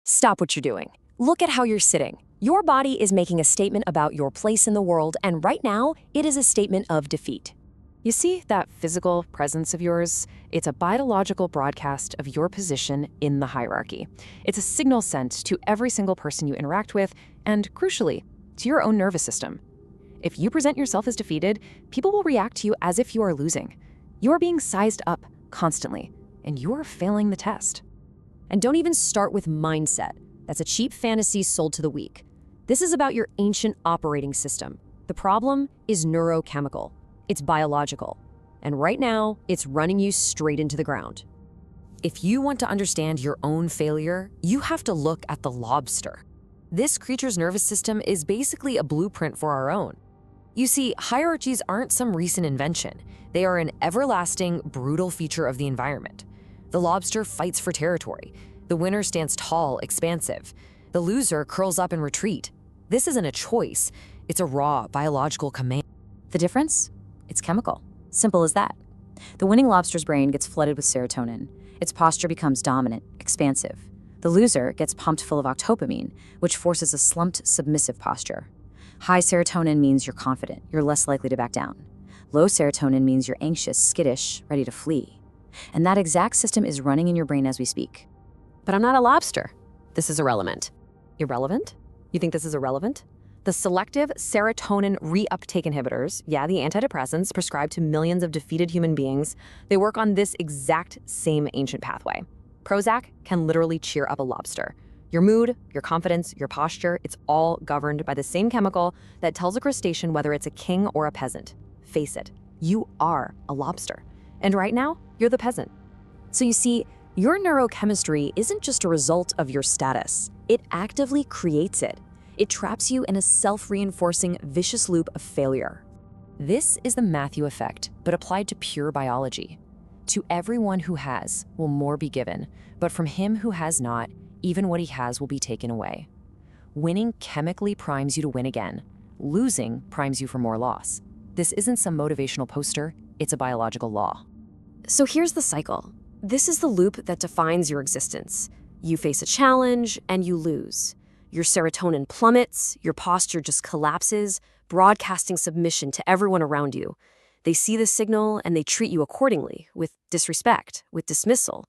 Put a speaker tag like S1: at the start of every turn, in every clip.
S1: Stop what you're doing. Look at how you're sitting. Your body is making a statement about your place in the world, and right now, it is a statement of defeat. You see that physical presence of yours? It's a biological broadcast of your position in the hierarchy. It's a signal sent to every single person you interact with, and crucially, to your own nervous system. If you present yourself as defeated, people will react to you as if you are losing. You are being sized up constantly, and you are failing the test. And don't even start with mindset. That's a cheap fantasy sold to the weak. This is about your ancient operating system. The problem is neurochemical. It's biological. And right now, it's running you straight into the ground. If you want to understand your own failure, you have to look at the lobster. This creature's nervous system is basically a blueprint for our own. You see, hierarchies aren't some recent invention. They are an everlasting, brutal feature of the environment. The lobster fights for territory. The winner stands tall, expansive. The loser curls up in retreat. This isn't a choice. It's a raw, biological command.
S2: The difference? It's chemical. Simple as that. The winning lobster's brain gets flooded with serotonin. Its posture becomes dominant, expansive. The loser gets pumped full of octopamine, which forces a slumped, submissive posture. High serotonin means you're confident, you're less likely to back down. Low serotonin means you're anxious, skittish, ready to flee. And that exact system is running in your brain as we speak.
S1: But I'm not a lobster. This is irrelevant. Irrelevant? You think this is irrelevant? The selective serotonin reuptake inhibitors, the antidepressants prescribed to millions of defeated human beings, they work on this exact same ancient pathway. Prozac can literally cheer up a lobster. Your mood, your confidence, your posture, it's all governed by the same chemical that tells a crustacean whether it's a king or a peasant. Face it, you are a lobster. And right now, you're the peasant. So you see, your neurochemistry isn't just a result of your status. It actively creates it. It traps you in a self-reinforcing vicious loop of failure. This is the Matthew effect, but applied to pure biology. To everyone who has, will more be given, but from him who has not, even what he has will be taken away. Winning chemically primes you to win again. Losing primes you for more loss. This isn't some motivational poster, it's a biological law. So here's the cycle. This is the loop that defines your existence. You face a challenge and you lose. Your serotonin plummets, your posture just collapses, broadcasting submission to everyone around you. They see the signal and they treat you accordingly, with disrespect, with dismissal.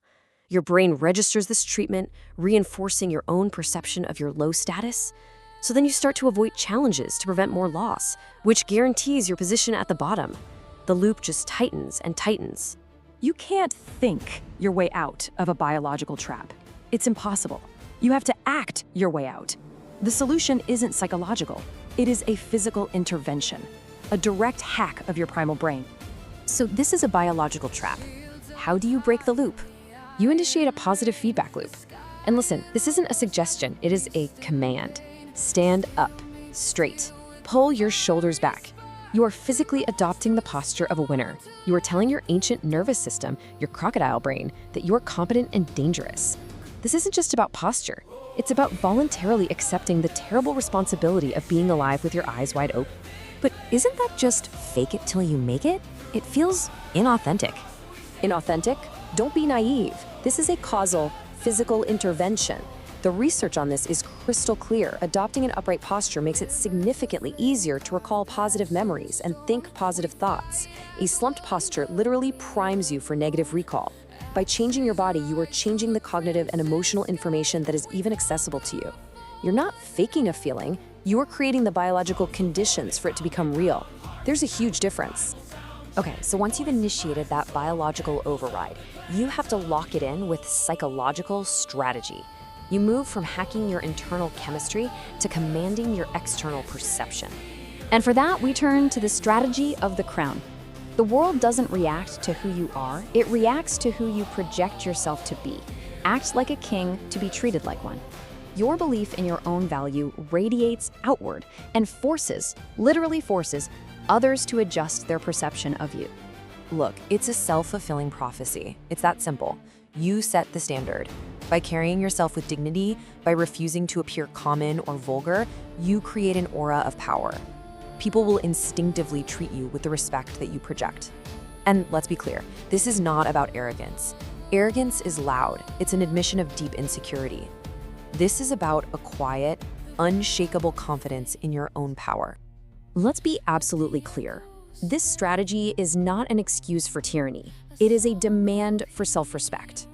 S1: Your brain registers this treatment, reinforcing your own perception of your low status. So then you start to avoid challenges to prevent more loss, which guarantees your position at the bottom. The loop just tightens and tightens.
S3: You can't think your way out of a biological trap. It's impossible. You have to act your way out. The solution isn't psychological. It is a physical intervention, a direct hack of your primal brain.
S1: So this is a biological trap. How do you break the loop? You initiate a positive feedback loop. And listen, this isn't a suggestion, it is a command. Stand up, straight. Pull your shoulders back. You are physically adopting the posture of a winner. You are telling your ancient nervous system, your crocodile brain, that you are competent and dangerous. This isn't just about posture. It's about voluntarily accepting the terrible responsibility of being alive with your eyes wide open. But isn't that just fake it till you make it? It feels inauthentic. Inauthentic? Don't be naive. This is a causal, physical intervention. The research on this is crystal clear. Adopting an upright posture makes it significantly easier to recall positive memories and think positive thoughts. A slumped posture literally primes you for negative recall. By changing your body, you are changing the cognitive and emotional information that is even accessible to you. You're not faking a feeling, you are creating the biological conditions for it to become real. There's a huge difference. Okay, so once you've initiated that biological override, you have to lock it in with psychological strategy. You move from hacking your internal chemistry to commanding your external perception.
S2: And for that, we turn to the strategy of the crown. The world doesn't react to who you are, it reacts to who you project yourself to be. Act like a king to be treated like one. Your belief in your own value radiates outward and literally forces, others to adjust their perception of you.
S1: Look, it's a self-fulfilling prophecy. It's that simple. You set the standard. By carrying yourself with dignity, by refusing to appear common or vulgar, you create an aura of power. People will instinctively treat you with the respect that you project. And let's be clear, this is not about arrogance. Arrogance is loud. It's an admission of deep insecurity. This is about a quiet, unshakable confidence in your own power.
S2: Let's be absolutely clear. This strategy is not an excuse for tyranny. It is a demand for self-respect.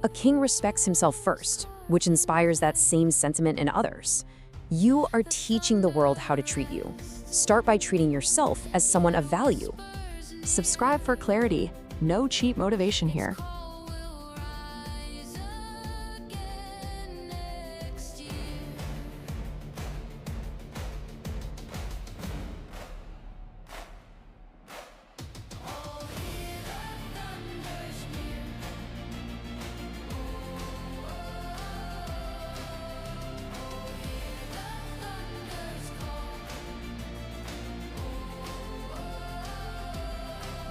S2: A king respects himself first, which inspires that same sentiment in others. You are teaching the world how to treat you. Start by treating yourself as someone of value.
S3: Subscribe for clarity. No cheap motivation here.